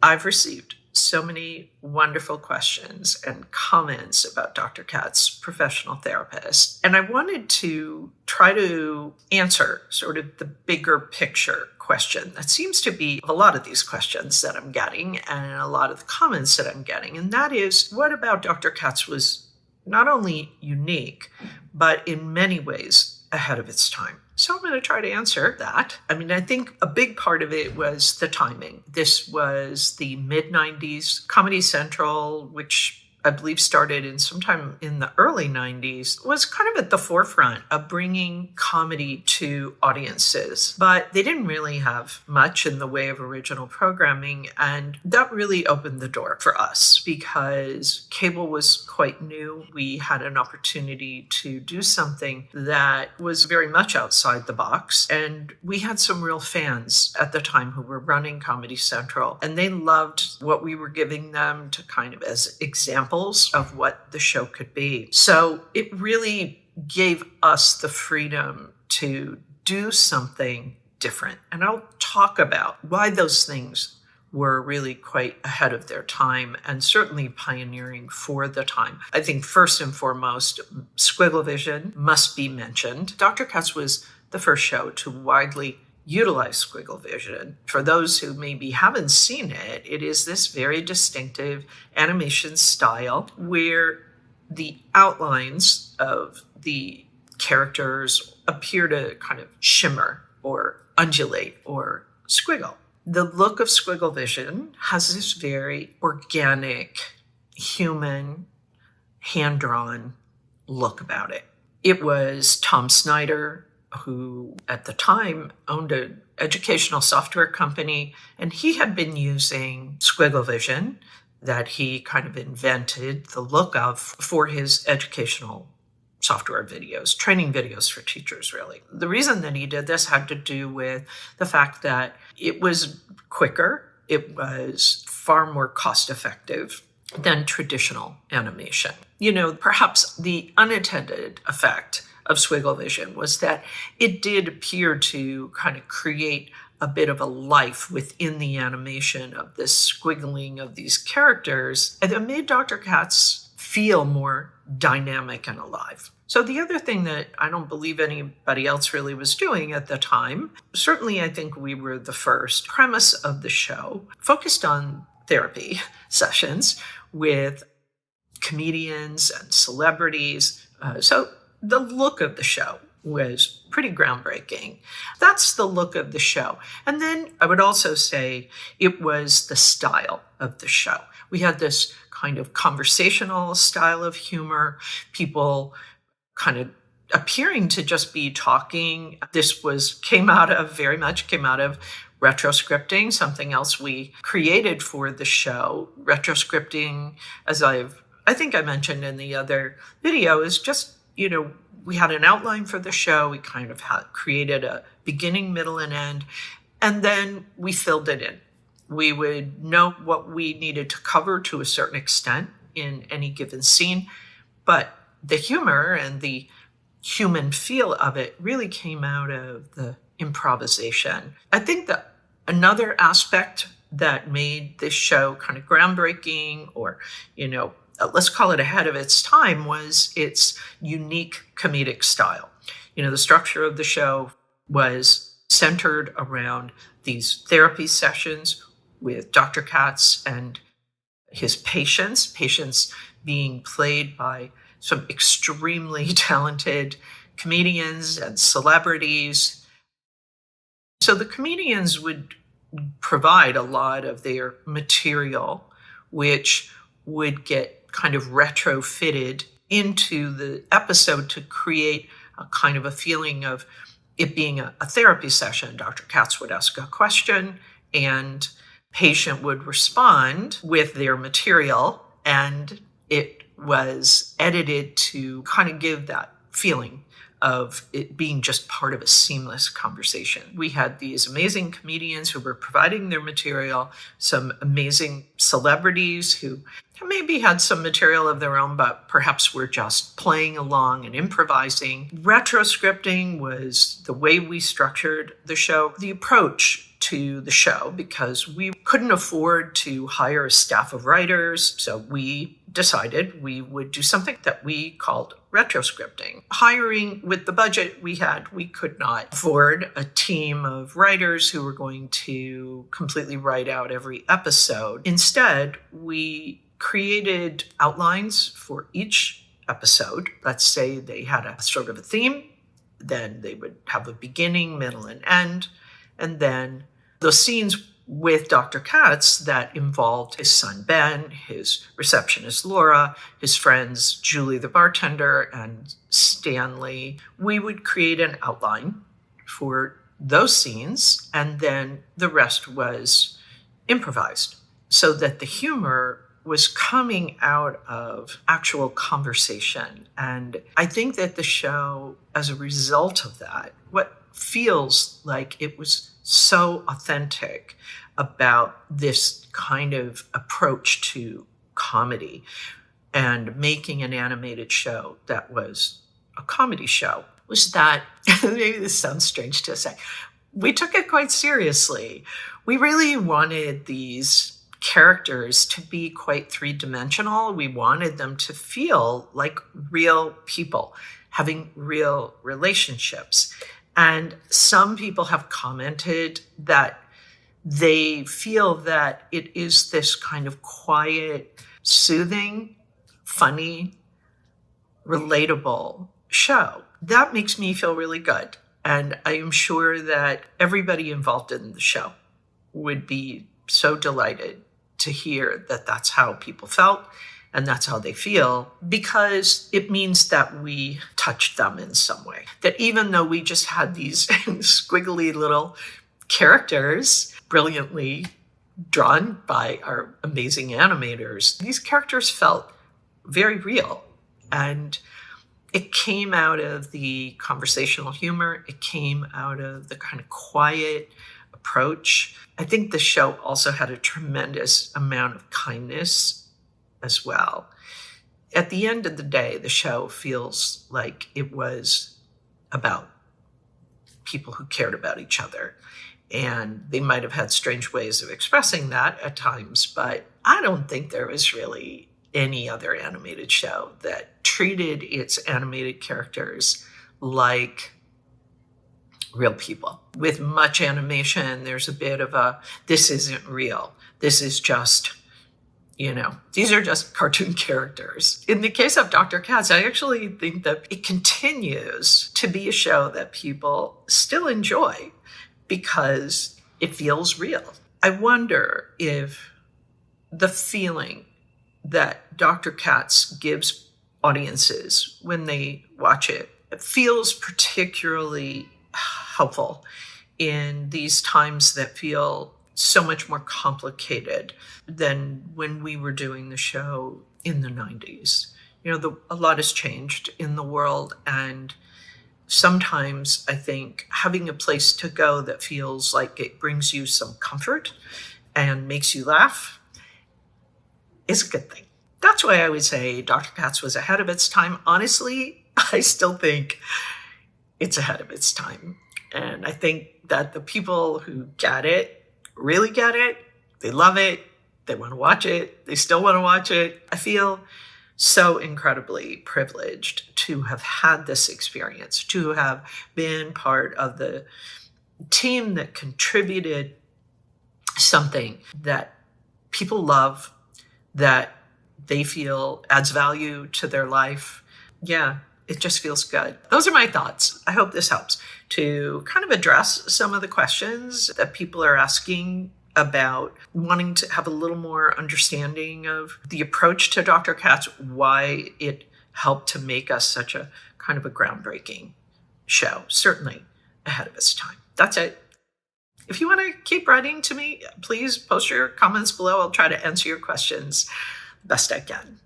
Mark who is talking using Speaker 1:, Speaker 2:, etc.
Speaker 1: I've received so many wonderful questions and comments about Dr. Katz, professional therapist. And I wanted to try to answer sort of the bigger picture question that seems to be a lot of these questions that I'm getting and a lot of the comments that I'm getting. And that is, what about Dr. Katz was not only unique, but in many ways ahead of its time? So I'm going to try to answer that. I mean, I think a big part of it was the timing. This was the mid-90s. Comedy Central, which I believe started sometime in the early 90s, was kind of at the forefront of bringing comedy to audiences. But they didn't really have much in the way of original programming. And that really opened the door for us because cable was quite new. We had an opportunity to do something that was very much outside the box. And we had some real fans at the time who were running Comedy Central. And they loved what we were giving them to kind of as examples of what the show could be. So it really gave us the freedom to do something different. And I'll talk about why those things were really quite ahead of their time and certainly pioneering for the time. I think first and foremost, Squigglevision must be mentioned. Dr. Katz was the first show to widely utilize Squigglevision. For those who maybe haven't seen it, it is this very distinctive animation style where the outlines of the characters appear to kind of shimmer or undulate or squiggle. The look of Squigglevision has this very organic, human, hand-drawn look about it. It was Tom Snyder, who at the time owned an educational software company, and he had been using Squigglevision that he kind of invented the look of for his educational software videos, training videos for teachers, really. The reason that he did this had to do with the fact that it was quicker, it was far more cost-effective than traditional animation. You know, perhaps the unintended effect of Squigglevision was that it did appear to kind of create a bit of a life within the animation of this squiggling of these characters, and it made Dr. Katz feel more dynamic and alive. So the other thing that I don't believe anybody else really was doing at the time, certainly I think we were the first, premise of the show focused on therapy sessions with comedians and celebrities. So the look of the show was pretty groundbreaking. That's the look of the show. And then I would also say it was the style of the show. We had this kind of conversational style of humor, people kind of appearing to just be talking. This came out of Retroscripting, something else we created for the show. Retroscripting, as I think I mentioned in the other video, is just, we had an outline for the show. We kind of created a beginning, middle, and end, and then we filled it in. We would know what we needed to cover to a certain extent in any given scene, but the humor and the human feel of it really came out of the improvisation. I think that another aspect that made this show kind of groundbreaking, or, let's call it ahead of its time, was its unique comedic style. The structure of the show was centered around these therapy sessions with Dr. Katz and his patients being played by some extremely talented comedians and celebrities. So the comedians would provide a lot of their material, which would get kind of retrofitted into the episode to create a kind of a feeling of it being a therapy session. Dr. Katz would ask a question and patient would respond with their material, and it was edited to kind of give that feeling of it being just part of a seamless conversation. We had these amazing comedians who were providing their material, some amazing celebrities who maybe had some material of their own, but perhaps were just playing along and improvising. Retroscripting was the way we structured the show. The approach to the show because we couldn't afford to hire a staff of writers. So we decided we would do something that we called retroscripting. Hiring with the budget we had, we could not afford a team of writers who were going to completely write out every episode. Instead, we created outlines for each episode. Let's say they had a sort of a theme, then they would have a beginning, middle, and end. And then those scenes with Dr. Katz that involved his son Ben, his receptionist Laura, his friends Julie the Bartender, and Stanley. We would create an outline for those scenes, and then the rest was improvised so that the humor was coming out of actual conversation. And I think that the show, as a result of that, what feels like it was so authentic about this kind of approach to comedy and making an animated show that was a comedy show was that, maybe this sounds strange to say, we took it quite seriously. We really wanted these characters to be quite three-dimensional. We wanted them to feel like real people having real relationships. And some people have commented that they feel that it is this kind of quiet, soothing, funny, relatable show. That makes me feel really good. And I am sure that everybody involved in the show would be so delighted to hear that that's how people felt and that's how they feel, because it means that we touched them in some way. That even though we just had these squiggly little characters brilliantly drawn by our amazing animators, these characters felt very real. And it came out of the conversational humor. It came out of the kind of quiet approach. I think the show also had a tremendous amount of kindness as well. At the end of the day, the show feels like it was about people who cared about each other. And they might have had strange ways of expressing that at times, but I don't think there was really any other animated show that treated its animated characters like real people. With much animation, there's a bit of a, this isn't real. This is just, these are just cartoon characters. In the case of Dr. Katz, I actually think that it continues to be a show that people still enjoy because it feels real. I wonder if the feeling that Dr. Katz gives audiences when they watch it feels particularly helpful in these times that feel so much more complicated than when we were doing the show in the 90s. A lot has changed in the world, and sometimes I think having a place to go that feels like it brings you some comfort and makes you laugh is a good thing. That's why I would say Dr. Katz was ahead of its time. Honestly, I still think it's ahead of its time. And I think that the people who get it, really get it, they love it, they want to watch it, they still want to watch it. I feel so incredibly privileged to have had this experience, to have been part of the team that contributed something that people love, that they feel adds value to their life. Yeah, it just feels good. Those are my thoughts. I hope this helps to kind of address some of the questions that people are asking about wanting to have a little more understanding of the approach to Dr. Katz, why it helped to make us such a kind of a groundbreaking show, certainly ahead of its time. That's it. If you want to keep writing to me, please post your comments below. I'll try to answer your questions best I can.